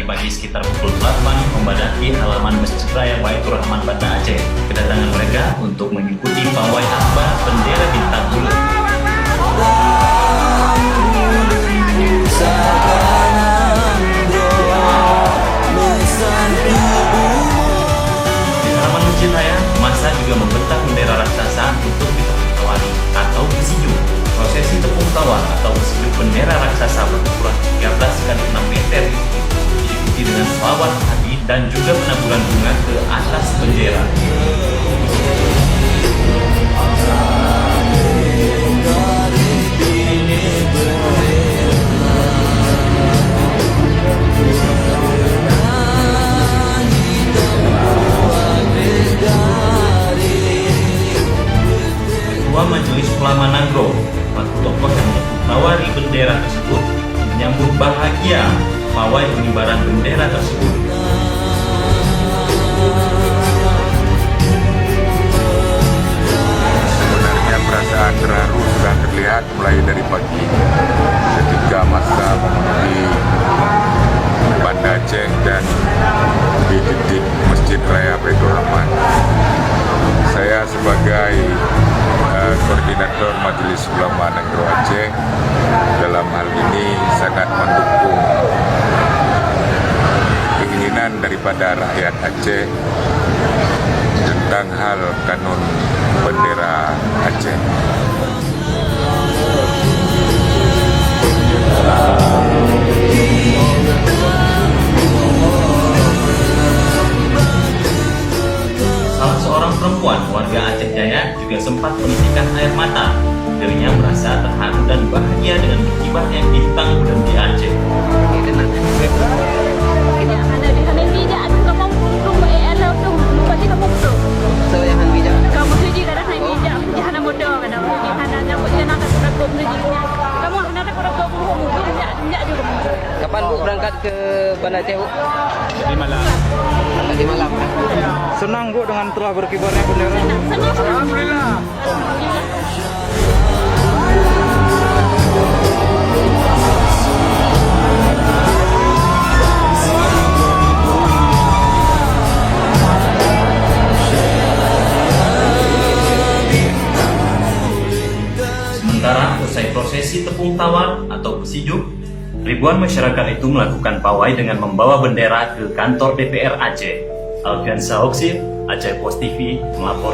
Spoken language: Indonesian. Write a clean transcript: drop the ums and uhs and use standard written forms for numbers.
pagi sekitar pukul 8 membadati halaman Masjid Raya Baitur Rahman Banda Aceh. Kedatangan mereka untuk mengikuti pawai akbar bendera bintang bulan. Di halaman Masjid Raya, massa juga membentang bendera raksasa untuk ditepung tawari atau besijuk. Prosesi tepung tawar atau besijuk bendera raksasa berukuran 13 kali 6 meter diikuti dengan selawat hadi dan juga penaburan bunga ke atas bendera. Ketua Majelis Ulama Nanggro, selaku tokoh yang menawari bendera tersebut, menyambut bahagia pawai pengibaran bendera tersebut. Sebenarnya perasaan terharu sudah terlihat mulai dari pagi ketika massa memenuhi Banda Aceh dan di titik Masjid Raya Baitur Rahman. Saya sebagai koordinator Majelis Ulama Nanggro Aceh dalam hal ini sangat mendukung keinginan daripada rakyat Aceh tentang hal kanun bendera Aceh. Salah seorang perempuan warga Aceh Jaya juga sempat menitikkan air mata. Dirinya merasa terharu dan bahagia dengan berkibarnya bintang bulan di Aceh. Kapan Bu berangkat ke Banda Aceh, Bu? Di malam. Tadi malam. Senang Bu dengan telah berkibarnya bendera. Alhamdulillah. Sementara usai prosesi tepung tawar atau besijuk, ribuan masyarakat itu melakukan pawai dengan membawa bendera ke kantor DPR Aceh. Alfian Sahoksi, Aceh Post TV, melapor.